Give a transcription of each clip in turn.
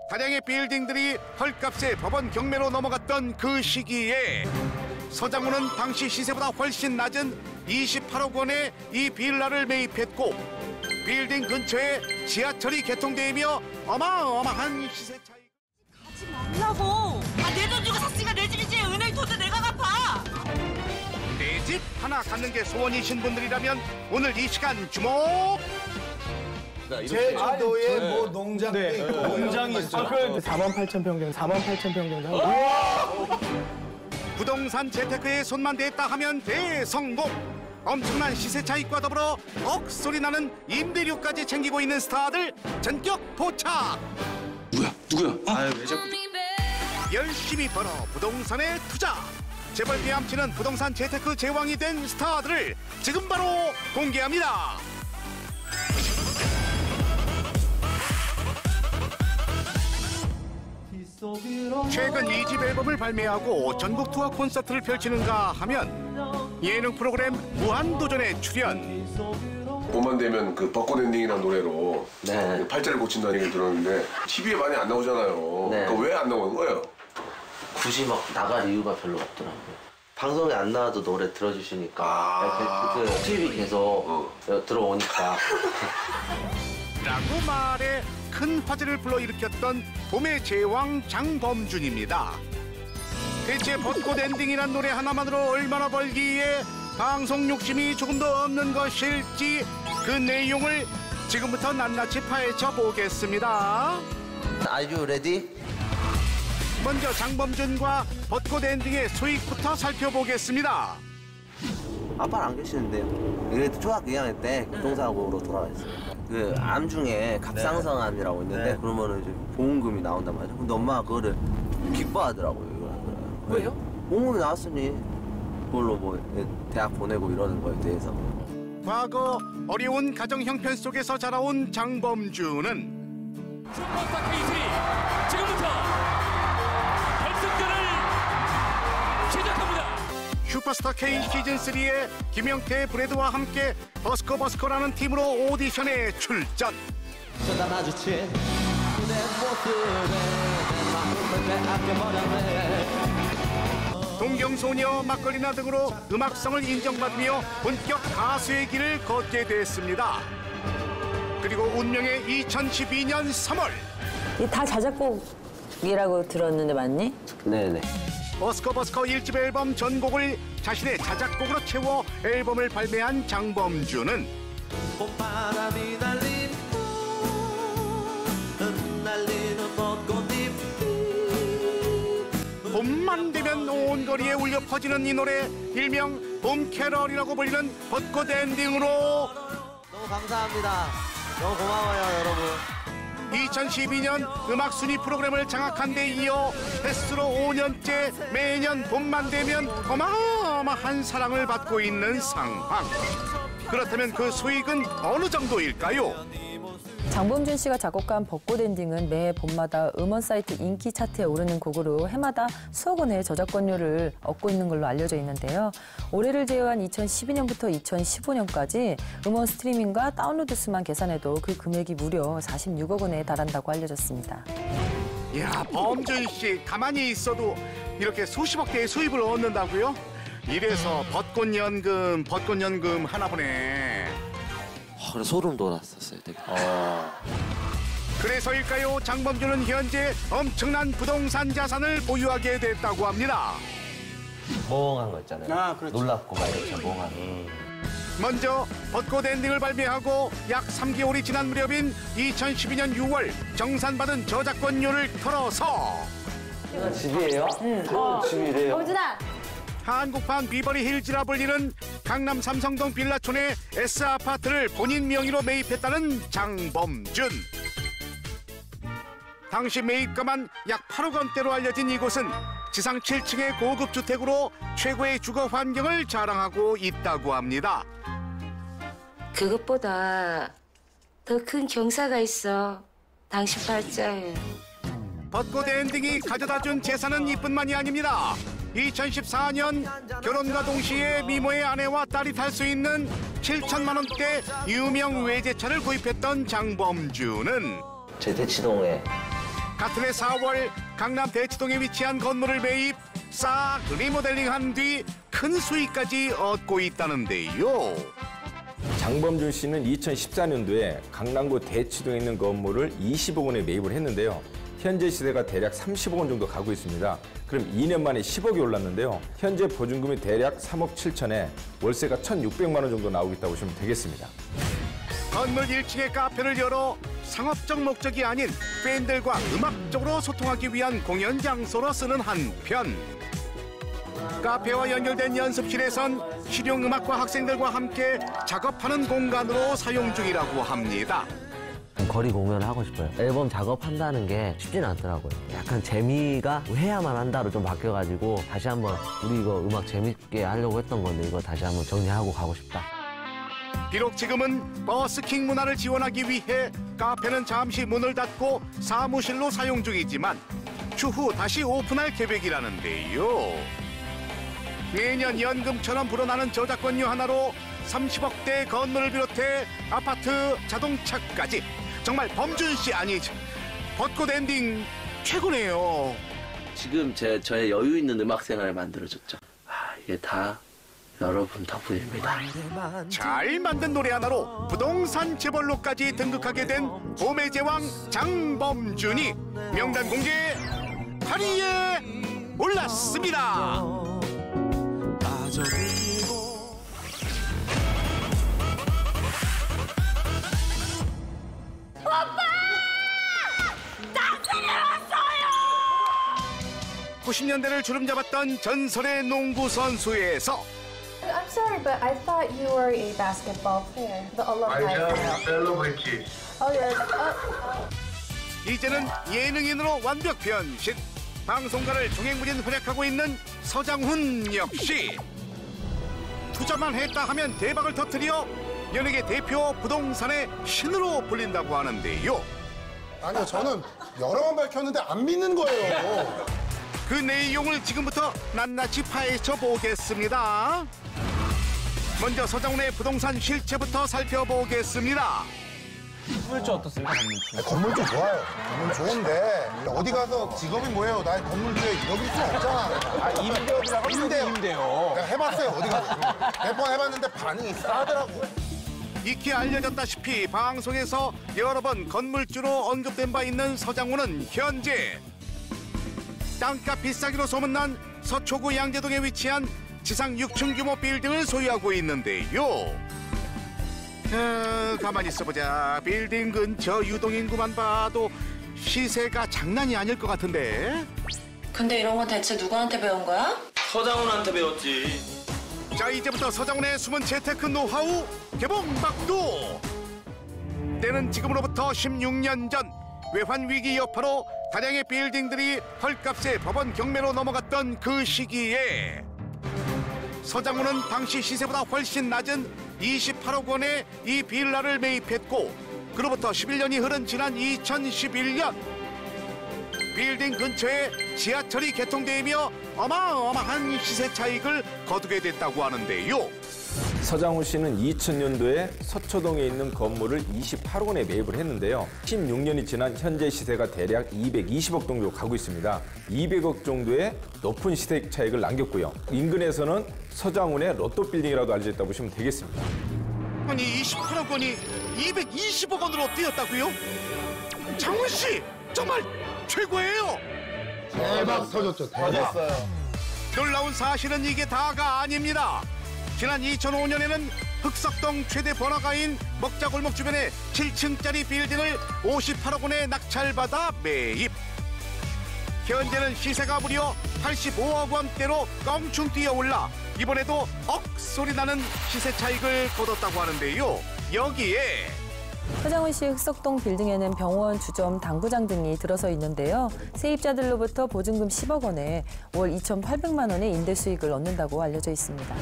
다량의 빌딩들이 헐값에 법원 경매로 넘어갔던 그 시기에 서장훈은 당시 시세보다 훨씬 낮은 28억 원에 이 빌라를 매입했고 빌딩 근처에 지하철이 개통되며 어마어마한 시세 차이. 가지 말라고. 내 돈 주고 샀으니까 내 집이지. 은행 돈도 내가 갚아. 내 집 하나 갖는 게 소원이신 분들이라면 오늘 이 시간 주목. 제주도에 뭐 농장도 있고 농장이 있어요. 48,000평, 48,000평 정도. 부동산 재테크에 손만 댔다 하면 대성공. 엄청난 시세 차익과 더불어 억소리 나는 임대료까지 챙기고 있는 스타들 전격 도착. 누구야? 아유, 왜 자꾸. 열심히 벌어 부동산에 투자. 재벌 폐암치는 부동산 재테크 제왕이 된 스타들을 지금 바로 공개합니다. 최근 2집 앨범을 발매하고 전국 투어 콘서트를 펼치는가 하면 예능 프로그램 무한도전에 출연. 봄만 되면 그 벚꽃 엔딩이라는 노래로 팔자를 고친다는 얘기 들었는데 TV에 많이 안 나오잖아요. 그러니까 왜 안 나오는 거예요? 굳이 막 나갈 이유가 별로 없더라고요. 방송에 안 나와도 노래 들어주시니까 그 TV 계속 들어오니까. 라고 말해 큰 화제를 불러일으켰던 봄의 제왕 장범준입니다. 대체 벚꽃 엔딩이란 노래 하나만으로 얼마나 벌기에 방송 욕심이 조금도 없는 것일지 그 내용을 지금부터 낱낱이 파헤쳐 보겠습니다. Are you ready? 먼저 장범준과 벚꽃 엔딩의 수익부터 살펴보겠습니다. 아빠는 안 계시는데요. 그래도 초등학교 2학년 때 교통사고로 돌아가셨어요. 그 암 중에 갑상선암이라고 있는데 그러면은 이제 보험금이 나온단 말이죠. 근데 엄마가 그거를 기뻐하더라고요. 이거. 왜요? 보험금이 나왔으니 그걸로 뭐 대학 보내고 이러는 거에 대해서. 과거 어려운 가정 형편 속에서 자라온 장범준은 슈퍼스타 K3 지금부터 결승전을 시작합니다. 슈퍼스타 K 시즌3의 김영태 브래드와 함께 버스커버스커라는 팀으로 오디션에 출전. 저다 마주친 내 모습에 내 마음을 빼앗겨버렸네. 동경소녀, 막걸리나 등으로 음악성을 인정받으며 본격 가수의 길을 걷게 됐습니다. 그리고 운명의 2012년 3월 다 자작곡이라고 들었는데 맞니? 네네. 버스커버스커 1집 앨범 전곡을 자신의 자작곡으로 채워 앨범을 발매한 장범준은 봄바람이 날린 흩날리는 벚꽃잎 봄만 되면 온 거리에 울려 퍼지는 이 노래 일명 봄캐럴이라고 불리는 벚꽃 엔딩으로 너무 감사합니다. 너무 고마워요, 여러분. 2012년 음악 순위 프로그램을 장악한 데 이어 횟수로 5년째 매년 봄만 되면 어마어마한 사랑을 받고 있는 상황. 그렇다면 그 수익은 어느 정도일까요? 장범준 씨가 작곡한 벚꽃 엔딩은 매 봄마다 음원 사이트 인기 차트에 오르는 곡으로 해마다 수억 원의 저작권료를 얻고 있는 걸로 알려져 있는데요. 올해를 제외한 2012년부터 2015년까지 음원 스트리밍과 다운로드 수만 계산해도 그 금액이 무려 46억 원에 달한다고 알려졌습니다. 이야, 범준 씨 가만히 있어도 이렇게 수십억 대의 수입을 얻는다고요? 이래서 벚꽃연금 하나 보네. 그래 소름 돋았었어요, 되게. 그래서일까요? 장범준은 현재 엄청난 부동산 자산을 보유하게 됐다고 합니다. 멍한 거 있잖아요. 그렇죠. 놀랍고 막 이렇게 멍한. 먼저 벚꽃 엔딩을 발매하고 약 3개월이 지난 무렵인 2012년 6월 정산받은 저작권료를 털어서 집이에요? 응. 집이래요. 범준아! 한국판 비버리 힐즈라 불리는 강남 삼성동 빌라촌의 S아파트를 본인 명의로 매입했다는 장범준. 당시 매입가만 약 8억 원대로 알려진 이곳은 지상 7층의 고급 주택으로 최고의 주거 환경을 자랑하고 있다고 합니다. 그것보다 더 큰 경사가 있어. 당신 팔자에. 벚꽃 엔딩이 가져다준 재산은 이뿐만이 아닙니다. 2014년 결혼과 동시에 미모의 아내와 딸이 탈 수 있는 7천만 원대 유명 외제차를 구입했던 장범준은 제 대치동에 같은 해 4월 강남 대치동에 위치한 건물을 매입, 싹 리모델링한 뒤 큰 수익까지 얻고 있다는데요. 장범준 씨는 2014년도에 강남구 대치동에 있는 건물을 20억 원에 매입을 했는데요. 현재 시세가 대략 30억 원 정도 가고 있습니다. 그럼 2년 만에 10억이 올랐는데요. 현재 보증금이 대략 3억 7천에 월세가 1,600만 원 정도 나오고 있다고 보시면 되겠습니다. 건물 1층에 카페를 열어 상업적 목적이 아닌 팬들과 음악적으로 소통하기 위한 공연 장소로 쓰는 한편, 카페와 연결된 연습실에선 실용음악과 학생들과 함께 작업하는 공간으로 사용 중이라고 합니다. 거리 공연을 하고 싶어요. 앨범 작업한다는 게 쉽지는 않더라고요. 약간 재미가 해야만 한다로 좀 바뀌어가지고 다시 한번 우리 이거 음악 재밌게 하려고 했던 건데 이거 다시 한번 정리하고 가고 싶다. 비록 지금은 버스킹 문화를 지원하기 위해 카페는 잠시 문을 닫고 사무실로 사용 중이지만 추후 다시 오픈할 계획이라는데요. 매년 연금처럼 불어나는 저작권료 하나로 30억대 건물을 비롯해 아파트, 자동차까지 정말 범준 씨 아니지 벚꽃 엔딩 최고네요. 지금 저의 여유 있는 음악 생활을 만들어줬죠. 이게 다 여러분 덕분입니다. 잘 만든 노래 하나로 부동산 재벌로까지 등극하게 된 봄의 제왕 장범준이 명단 공개 8위에 올랐습니다. 오빠! 당신이 왔어요! 90년대를 주름잡았던 전설의 농구 선수에서 I'm sorry, but I thought you were a basketball player. The alumni. 셀러브리티. Oh, yes. 이제는 예능인으로 완벽 변신. 방송가를 종횡무진 활약하고 있는 서장훈 역시 투자만 했다 하면 대박을 터뜨려 연예계 대표 부동산의 신으로 불린다고 하는데요. 아니요, 저는 여러 번 밝혔는데 안 믿는 거예요. 그 내용을 지금부터 낱낱이 파헤쳐 보겠습니다. 먼저 서장훈의 부동산 실체부터 살펴보겠습니다. 건물주 어떻습니까, 건물주? 건물주 좋아요. 건물 좋은데 어디 가서 직업이 뭐예요? 나 건물주에 이러길 수 없잖아. 임대업이라고 임대요. 내가 해봤어요, 어디 가서. 몇 번 해봤는데 반응이 싸더라고. 익히 알려졌다시피 방송에서 여러 번 건물주로 언급된 바 있는 서장훈은 현재 땅값 비싸기로 소문난 서초구 양재동에 위치한 지상 6층 규모 빌딩을 소유하고 있는데요. 가만히 있어보자. 빌딩 근처 유동인구만 봐도 시세가 장난이 아닐 것 같은데. 근데 이런 건 대체 누구한테 배운 거야? 서장훈한테 배웠지. 자, 이제부터 서장훈의 숨은 재테크 노하우 개봉박두. 때는 지금으로부터 16년 전 외환 위기 여파로 다량의 빌딩들이 헐값에 법원 경매로 넘어갔던 그 시기에 서장훈은 당시 시세보다 훨씬 낮은 28억 원에 이 빌라를 매입했고, 그로부터 11년이 흐른 지난 2011년 빌딩 근처에 지하철이 개통되며 어마어마한 시세 차익을 거두게 됐다고 하는데요. 서장훈 씨는 2000년도에 서초동에 있는 건물을 28억 원에 매입을 했는데요. 16년이 지난 현재 시세가 대략 220억 정도 가고 있습니다. 200억 정도의 높은 시세 차익을 남겼고요. 인근에서는 서장훈의 로또 빌딩이라도 알려져 있다고 보시면 되겠습니다. 아니, 28억 원이 220억 원으로 뛰었다고요? 장훈 씨, 정말 최고예요. 대박 터졌죠, 대박. 놀라운 사실은 이게 다가 아닙니다. 지난 2005년에는 흑석동 최대 번화가인 먹자골목 주변에 7층짜리 빌딩을 58억 원에 낙찰받아 매입. 현재는 시세가 무려 85억 원대로 껑충 뛰어올라 이번에도 억소리 나는 시세 차익을 거뒀다고 하는데요. 여기에 서장훈 씨 흑석동 빌딩에는 병원, 주점, 당구장 등이 들어서 있는데요. 세입자들로부터 보증금 10억 원에 월 2,800만 원의 임대 수익을 얻는다고 알려져 있습니다.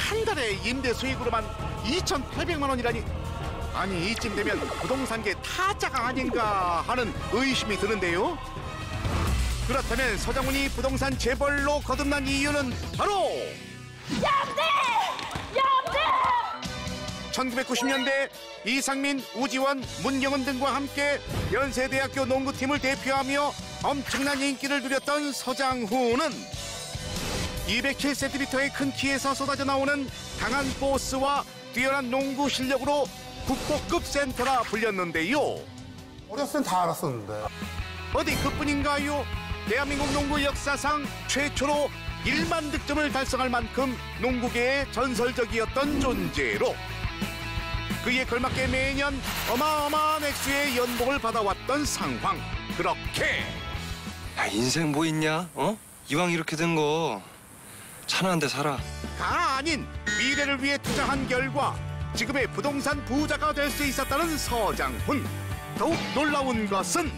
한 달에 임대 수익으로만 2,800만 원이라니. 아니, 이쯤 되면 부동산계 타짜가 아닌가 하는 의심이 드는데요. 그렇다면 서장훈이 부동산 재벌로 거듭난 이유는 바로 양대! 양대! 1990년대 이상민, 우지원, 문경은 등과 함께 연세대학교 농구팀을 대표하며 엄청난 인기를 누렸던 서장훈은 207cm의 큰 키에서 쏟아져 나오는 강한 포스와 뛰어난 농구 실력으로 국보급 센터라 불렸는데요. 어렸을 땐 다 알았었는데. 어디 그뿐인가요? 대한민국 농구 역사상 최초로 1만 득점을 달성할 만큼 농구계의 전설적이었던 존재로 그에 걸맞게 매년 어마어마한 액수의 연봉을 받아왔던 상황. 그렇게 야, 인생 뭐 있냐? 어? 이왕 이렇게 된 거 차나 한 대 사라. 가 아닌 미래를 위해 투자한 결과 지금의 부동산 부자가 될 수 있었다는 서장훈. 더욱 놀라운 것은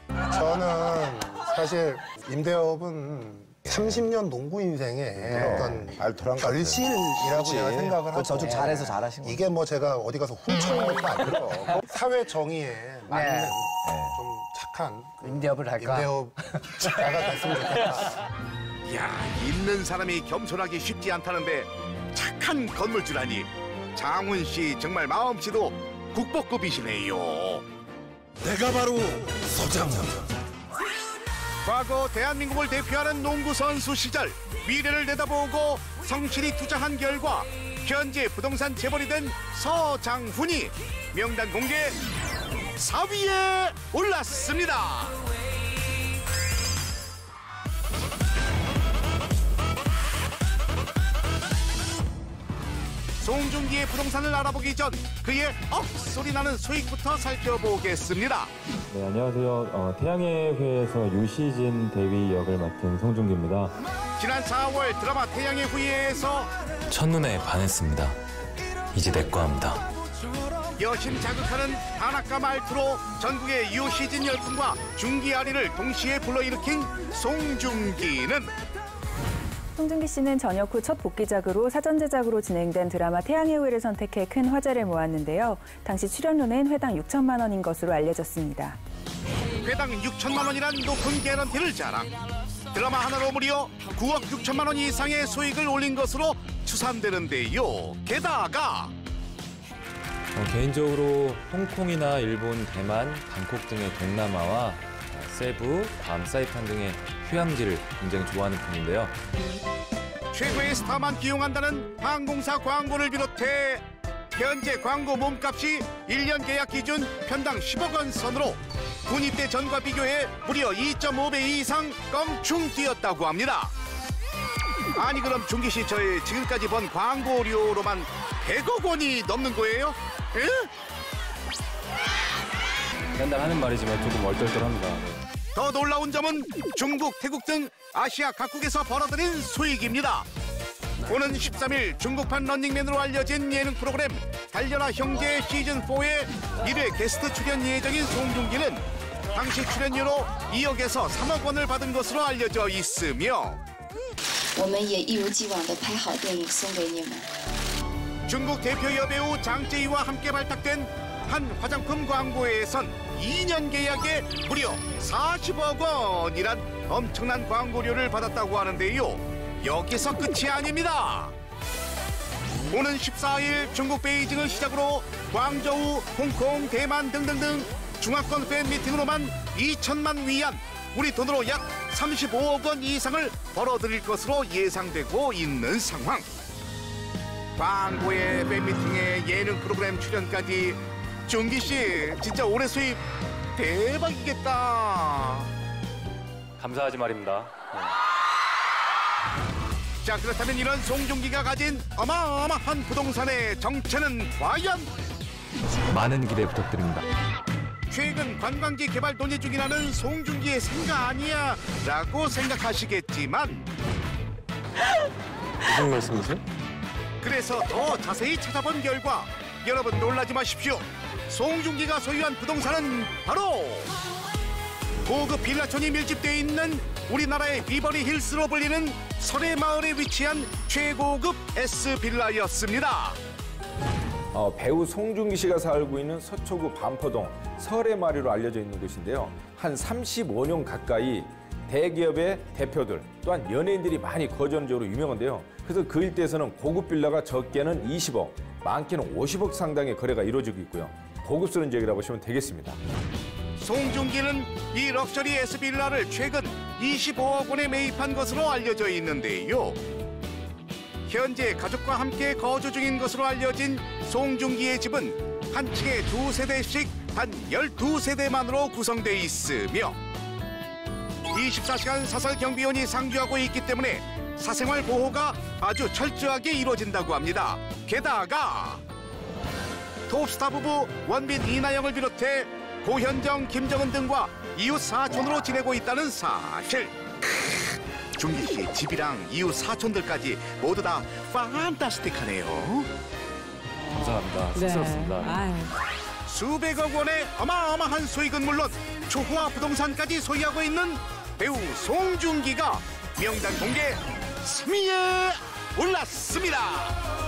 저는 사실 임대업은 30년 농구 인생의 어떤 결실이라고 제가 생각을 하고 저쪽 잘해서 잘하신 거예요. 이게 뭐 제가 어디 가서 훔쳐온 것도 아니고 사회 정의에 맞는 좀 착한 임대업을 할까? 임대업자가 됐으면 좋겠다. 야, 있는 사람이 겸손하기 쉽지 않다는데 착한 건물주라니. 장훈 씨 정말 마음씨도 국보급이시네요. 내가 바로 서장훈. 과거 대한민국을 대표하는 농구 선수 시절 미래를 내다보고 성실히 투자한 결과 현재 부동산 재벌이 된 서장훈이 명단 공개 4위에 올랐습니다. 송중기의 부동산을 알아보기 전 그의 억소리 나는 수익부터 살펴보겠습니다. 네, 안녕하세요. 태양의 후예에서 유시진 대위 역을 맡은 송중기입니다. 지난 4월 드라마 태양의 후예에서 첫눈에 반했습니다. 이제 내꺼 합니다. 여심 자극하는 단아까 말투로 전국의 유시진 열풍과 중기아리를 동시에 불러일으킨 송중기는 송중기 씨는 전역 후 첫 복귀작으로 사전 제작으로 진행된 드라마 태양의 후예를 선택해 큰 화제를 모았는데요. 당시 출연료는 회당 6천만 원인 것으로 알려졌습니다. 회당 6천만 원이란 높은 개런티를 자랑. 드라마 하나로 무려 9억 6천만 원 이상의 수익을 올린 것으로 추산되는데요. 게다가 개인적으로 홍콩이나 일본, 대만, 방콕 등의 동남아와 세부, 괌, 사이판 등의 휴양지를 굉장히 좋아하는 편인데요. 최고의 스타만 기용한다는 항공사 광고를 비롯해 현재 광고 몸값이 1년 계약 기준 편당 10억 원 선으로 군 입대 전과 비교해 무려 2.5배 이상 껑충 뛰었다고 합니다. 아니 그럼 중기 씨 저희 지금까지 번 광고료로만 100억 원이 넘는 거예요? 에? 맨날 하는 말이지만 조금 얼떨떨합니다. 더 놀라운 점은 중국, 태국 등 아시아 각국에서 벌어들인 수익입니다. 오는 13일 중국판 런닝맨으로 알려진 예능 프로그램 달려라 형제 시즌4에 1회 게스트 출연 예정인 송중기는 당시 출연료로 2억에서 3억 원을 받은 것으로 알려져 있으며 중국 대표 여배우 장제이와 함께 발탁된 한 화장품 광고에선 2년 계약에 무려 40억 원이란 엄청난 광고료를 받았다고 하는데요. 여기서 끝이 아닙니다. 오는 14일 중국 베이징을 시작으로 광저우, 홍콩, 대만 등등등 중화권 팬 미팅으로만 2천만 위안, 우리 돈으로 약 35억 원 이상을 벌어들일 것으로 예상되고 있는 상황. 광고에 팬미팅에 예능 프로그램 출연까지 중기 씨 진짜 올해 수입 대박이겠다. 감사하지 말입니다. 자, 그렇다면 이런 송중기가 가진 어마어마한 부동산의 정체는 과연? 많은 기대 부탁드립니다. 최근 관광지 개발 논의 중이라는 송중기의 생각 아니야 라고 생각하시겠지만 무슨 말씀이세요? 그래서 더 자세히 찾아본 결과 여러분 놀라지 마십시오. 송중기가 소유한 부동산은 바로 고급 빌라촌이 밀집되어 있는 우리나라의 비버리 힐스로 불리는 설해마을에 위치한 최고급 S빌라였습니다. 배우 송중기 씨가 살고 있는 서초구 반포동 설해마을로 알려져 있는 곳인데요. 한 35년 가까이 대기업의 대표들 또한 연예인들이 많이 거주하는 지역으로 유명한데요. 그래서 그 일대에서는 고급 빌라가 적게는 20억, 많게는 50억 상당의 거래가 이루어지고 있고요. 고급스러운 지역이라고 보시면 되겠습니다. 송중기는 이 럭셔리 S빌라를 최근 25억 원에 매입한 것으로 알려져 있는데요. 현재 가족과 함께 거주 중인 것으로 알려진 송중기의 집은 한 층에 2세대씩 단 12세대만으로 구성돼 있으며 24시간 사설 경비원이 상주하고 있기 때문에 사생활 보호가 아주 철저하게 이루어진다고 합니다. 게다가 톱스타 부부 원빈 이나영을 비롯해 고현정, 김정은 등과 이웃 사촌으로 지내고 있다는 사실. 중기 씨 집이랑 이웃 사촌들까지 모두 다 판타스틱하네요. 감사합니다. 쑥스럽습니다. 수백억 원의 어마어마한 수익은 물론 초호화 부동산까지 소유하고 있는 배우 송중기가 명단 공개 3위에 올랐습니다.